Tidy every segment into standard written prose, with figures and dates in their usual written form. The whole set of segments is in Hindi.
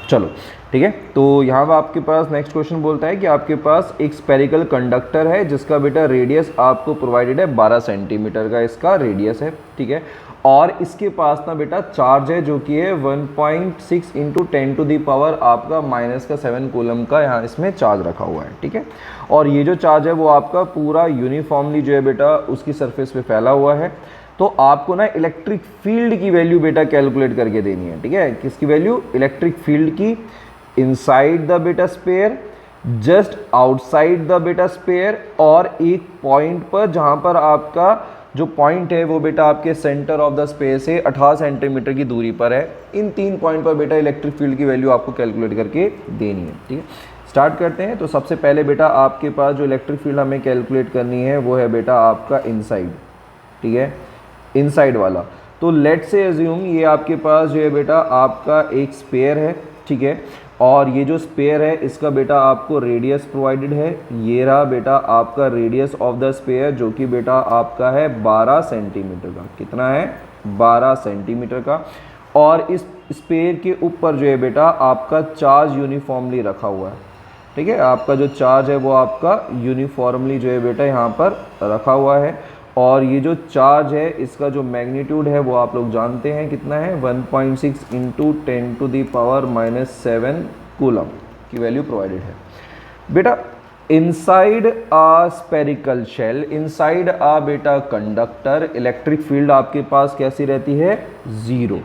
चलो ठीक है। तो यहाँ पर आपके पास नेक्स्ट क्वेश्चन बोलता है कि आपके पास एक स्पेरिकल कंडक्टर है जिसका बेटा रेडियस आपको प्रोवाइडेड है 12 सेंटीमीटर का इसका रेडियस है, ठीक है। और इसके पास ना बेटा चार्ज है जो कि है 1.6 इंटू 10 टू दी पावर आपका -7 कूलम का यहाँ इसमें चार्ज रखा हुआ है, ठीक है। और ये जो चार्ज है वो आपका पूरा यूनिफॉर्मली जो है बेटा उसकी सरफेस पे फैला हुआ है। तो आपको ना इलेक्ट्रिक फील्ड की वैल्यू बेटा कैलकुलेट करके देनी है, ठीक है। किसकी वैल्यू? इलेक्ट्रिक फील्ड की इनसाइड द बेटा स्पेयर, जस्ट आउटसाइड द बेटा स्पेयर, और एक पॉइंट पर जहां पर आपका जो पॉइंट है वो बेटा आपके सेंटर ऑफ द स्पेयर से 18 सेंटीमीटर की दूरी पर है। इन 3 पॉइंट पर बेटा इलेक्ट्रिक फील्ड की वैल्यू आपको कैलकुलेट करके देनी है, ठीक है। स्टार्ट करते हैं। तो सबसे पहले बेटा आपके पास जो इलेक्ट्रिक फील्ड हमें कैलकुलेट करनी है वो है बेटा आपका इनसाइड, ठीक है, इनसाइड वाला। तो लेट से अज्यूम ये आपके पास जो है बेटा आपका एक स्पेयर है, ठीक है। और ये जो स्पेयर है इसका बेटा आपको रेडियस प्रोवाइडेड है, ये रहा बेटा आपका रेडियस ऑफ द स्पेयर जो कि बेटा आपका है 12 सेंटीमीटर का। कितना है? 12 सेंटीमीटर का। और इस स्पेयर के ऊपर जो है बेटा आपका चार्ज यूनिफॉर्मली रखा हुआ है, ठीक है। आपका जो चार्ज है वो आपका यूनिफॉर्मली जो है बेटा यहाँ पर रखा हुआ है। और ये जो चार्ज है इसका जो मैग्नीट्यूड है वो आप लोग जानते हैं कितना है, 1.6 into 10 to the power -7 coulomb की वैल्यू प्रोवाइडेड है। बेटा inside a spherical shell, inside a बेटा कंडक्टर, इलेक्ट्रिक फील्ड आपके पास कैसी रहती है? 0।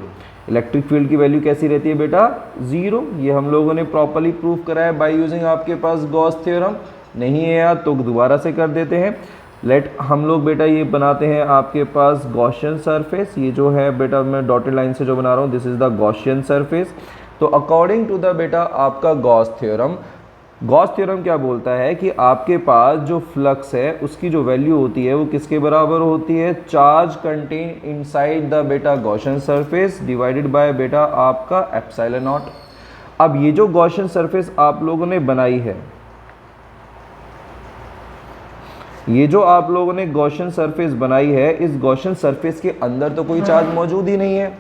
इलेक्ट्रिक फील्ड की वैल्यू कैसी रहती है बेटा? 0। ये हम लोगों ने प्रॉपरली प्रूव करा है बाय यूजिंग आपके पास गॉस थ्योरम। नहीं है यार तो दोबारा से कर देते हैं। लेट हम लोग बेटा ये बनाते हैं आपके पास गॉसियन सरफेस। ये जो है बेटा मैं डॉटेड लाइन से जो बना रहा हूँ this is the Gaussian surface. तो अकॉर्डिंग टू द बेटा आपका गॉस थ्योरम, गॉस थ्योरम क्या बोलता है कि आपके पास जो फ्लक्स है उसकी जो वैल्यू होती है वो किसके बराबर होती है? चार्ज कंटेन इनसाइड द बेटा गॉसियन सरफेस डिवाइडेड बाय बेटा आपका एप्सिलॉन नॉट। अब ये जो गॉसियन सरफेस आप लोगों ने बनाई है, ये जो आप लोगों ने गॉसियन सरफेस बनाई है, इस गॉसियन सरफेस के अंदर तो कोई चार्ज मौजूद ही नहीं है।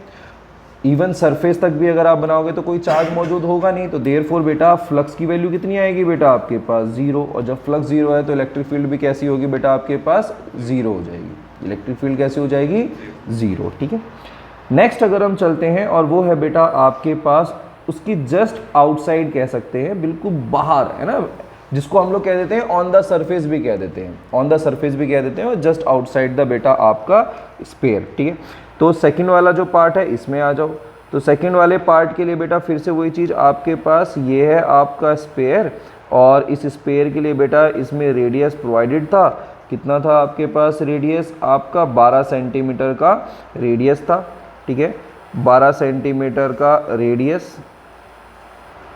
इवन सरफेस तक भी अगर आप बनाओगे तो कोई चार्ज मौजूद होगा नहीं। तो देयरफॉर बेटा फ्लक्स की वैल्यू कितनी आएगी बेटा आपके पास? 0। और जब फ्लक्स 0 है तो इलेक्ट्रिक फील्ड भी कैसी होगी बेटा आपके पास? 0 हो जाएगी। इलेक्ट्रिक फील्ड कैसी हो जाएगी? 0, ठीक है। नेक्स्ट अगर हम चलते हैं और वो है बेटा आपके पास उसकी जस्ट आउटसाइड कह सकते हैं, बिल्कुल बाहर है ना, जिसको हम लोग कह देते हैं ऑन द सरफेस भी कह देते हैं, ऑन द सरफेस भी कह देते हैं, और जस्ट आउटसाइड द बेटा आपका स्पेयर, ठीक है। तो सेकंड वाला जो पार्ट है इसमें आ जाओ। तो सेकंड वाले पार्ट के लिए बेटा फिर से वही चीज़ आपके पास ये है आपका स्पेयर, और इस स्पेयर के लिए बेटा इसमें रेडियस प्रोवाइडेड था। कितना था आपके पास रेडियस? आपका 12 सेंटीमीटर का रेडियस था, ठीक है। 12 सेंटीमीटर का रेडियस,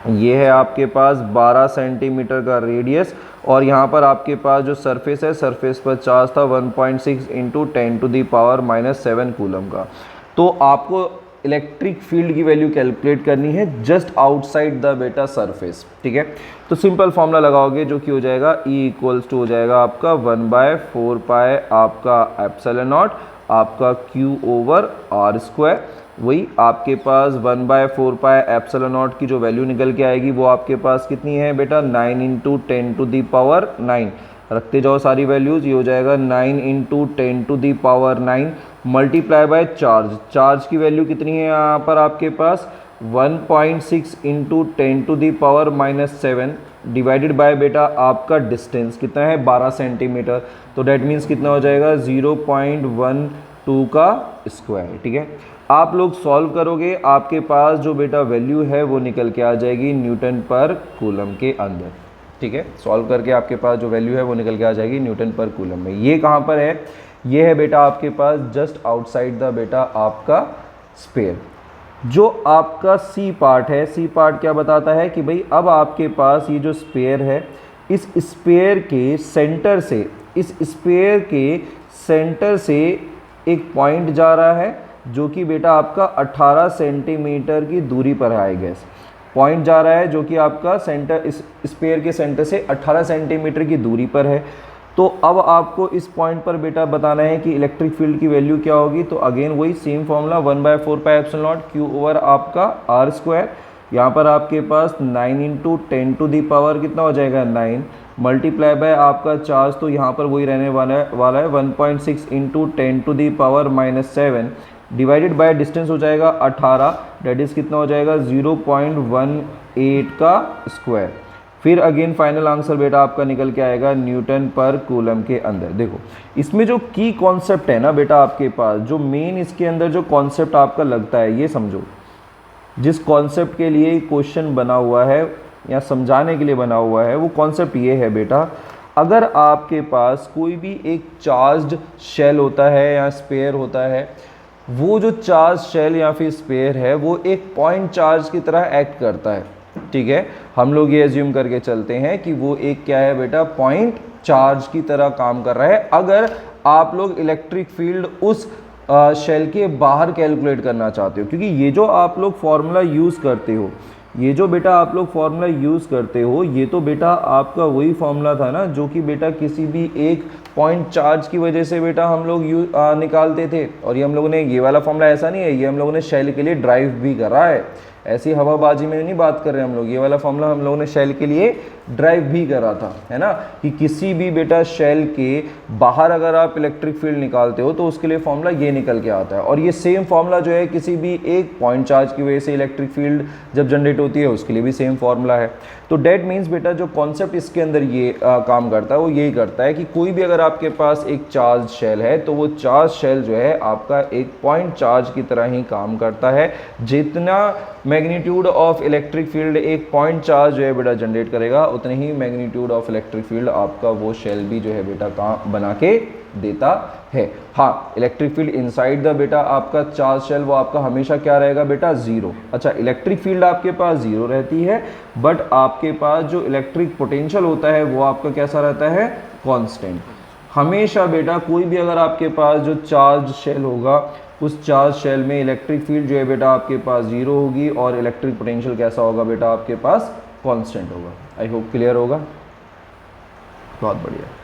ये है आपके पास 12 सेंटीमीटर का रेडियस। और यहाँ पर आपके पास जो सरफेस है, सरफेस पर चार्ज था 1.6 into 10 to the power -7 coulomb का। तो आपको इलेक्ट्रिक फील्ड की वैल्यू कैलकुलेट करनी है जस्ट आउटसाइड द बेटा सरफेस, ठीक है। तो सिंपल फॉर्मूला लगाओगे जो कि हो जाएगा E इक्वल्स टू हो जाएगा आपका 1/4 पाई आपका एप्सिलॉन नॉट आपका Q ओवर R स्क्वायर। वही आपके पास 1/4 पाई एप्सिलॉन नॉट की जो वैल्यू निकल के आएगी वो आपके पास कितनी है बेटा? 9 इंटू 10 टू दी पावर 9। रखते जाओ सारी वैल्यूज़, ये हो जाएगा 9 into 10 to the power 9 multiply by charge. Charge की वैल्यू कितनी है यहाँ पर आपके पास? 1.6 into 10 to the power -7 divided by बेटा आपका डिस्टेंस कितना है? 12 सेंटीमीटर। तो डैट मीन्स कितना हो जाएगा? 0.12 का स्क्वायर, ठीक है। आप लोग सॉल्व करोगे, आपके पास जो बेटा वैल्यू है वो निकल के आ जाएगी न्यूटन पर कूलम के अंदर, ठीक है। सॉल्व करके आपके पास जो वैल्यू है वो निकल के आ जाएगी न्यूटन पर कूलम में। ये कहाँ पर है? ये है बेटा आपके पास जस्ट आउटसाइड द बेटा आपका स्पेयर। जो आपका सी पार्ट है, सी पार्ट क्या बताता है कि भाई अब आपके पास ये जो स्पेयर है, इस स्पेयर के सेंटर से, इस स्पेयर के सेंटर से एक पॉइंट जा रहा है जो कि बेटा आपका 18 सेंटीमीटर की दूरी पर है। गैस पॉइंट जा रहा है जो कि आपका सेंटर, इस स्पेयर के सेंटर से 18 सेंटीमीटर की दूरी पर है। तो अब आपको इस पॉइंट पर बेटा बताना है कि इलेक्ट्रिक फील्ड की वैल्यू क्या होगी। तो अगेन वही same formula 1/4 pi epsilon not Q over आपका R स्क्वायर। यहाँ पर आपके पास 9 इंटू 10 टू दी पावर कितना हो जाएगा 9 मल्टीप्लाई बाय आपका चार्ज, तो यहाँ पर वही रहने वाला है 1.6 into 10 to the power -7 divided by distance हो जाएगा 18, डेट इज़ कितना हो जाएगा 0.18 का स्क्वायर। फिर अगेन फाइनल आंसर बेटा आपका निकल के आएगा न्यूटन पर कूलम के अंदर। देखो इसमें जो की कॉन्सेप्ट है ना बेटा आपके पास, जो मेन इसके अंदर जो कॉन्सेप्ट आपका लगता है, ये समझो जिस कॉन्सेप्ट के लिए क्वेश्चन बना हुआ है या समझाने के लिए बना हुआ है, वो कॉन्सेप्ट ये है बेटा, अगर आपके पास कोई भी एक चार्ज्ड शेल होता है या स्पेयर होता है, वो जो चार्ज शेल या फिर स्पेयर है वो एक पॉइंट चार्ज की तरह एक्ट करता है, ठीक है। हम लोग ये एज्यूम करके चलते हैं कि वो एक क्या है बेटा, पॉइंट चार्ज की तरह काम कर रहा है। अगर आप लोग इलेक्ट्रिक फील्ड उस शेल के बाहर कैलकुलेट करना चाहते हो, क्योंकि ये जो आप लोग फॉर्मूला यूज़ करते हो, ये जो बेटा आप लोग फॉर्मूला यूज़ करते हो, ये तो बेटा आपका वही फॉर्मूला था ना जो कि बेटा किसी भी एक पॉइंट चार्ज की वजह से बेटा हम लोग निकालते थे। और ये हम लोगों ने, ये वाला फॉर्मूला ऐसा नहीं है, ये हम लोगों ने शेल के लिए ड्राइव भी करा है, ऐसी हवाबाजी में नहीं बात कर रहे हैं हम लोग। ये वाला फॉर्मूला हम लोगों ने शेल के लिए ड्राइव भी करा था, है ना, कि किसी भी बेटा शेल के बाहर अगर आप इलेक्ट्रिक फील्ड निकालते हो तो उसके लिए फॉर्मूला ये निकल के आता है। और ये सेम फॉर्मूला जो है किसी भी एक पॉइंट चार्ज की वजह से इलेक्ट्रिक फील्ड जब जनरेट होती है उसके लिए भी सेम फॉर्मूला है। तो डेट मीन्स बेटा जो कॉन्सेप्ट इसके अंदर ये काम करता है वो यही करता है कि कोई भी अगर आपके पास एक चार्ज शेल है तो वो चार्ज शेल जो है आपका एक पॉइंट चार्ज की तरह ही काम करता है। जितना मैग्नीट्यूड ऑफ इलेक्ट्रिक फील्ड एक पॉइंट चार्ज जो है बेटा जनरेट करेगा, उतने ही मैग्नीट्यूड ऑफ इलेक्ट्रिक फील्ड आपका वो शेल भी जो है बेटा काम बना के देता है। हाँ, इलेक्ट्रिक फील्ड इनसाइड द बेटा आपका चार्ज शेल वो आपका हमेशा क्या रहेगा बेटा, जीरो। अच्छा, इलेक्ट्रिक फील्ड आपके पास जीरो रहती है, बट आपके पास जो इलेक्ट्रिक पोटेंशियल होता है वो आपका कैसा रहता है, कांस्टेंट। हमेशा बेटा कोई भी अगर आपके पास जो चार्ज शेल होगा, उस चार्ज शेल में इलेक्ट्रिक फील्ड जो है बेटा आपके पास जीरो होगी और इलेक्ट्रिक पोटेंशियल कैसा होगा बेटा आपके पास, कांस्टेंट होगा। आई होप क्लियर होगा, बहुत बढ़िया।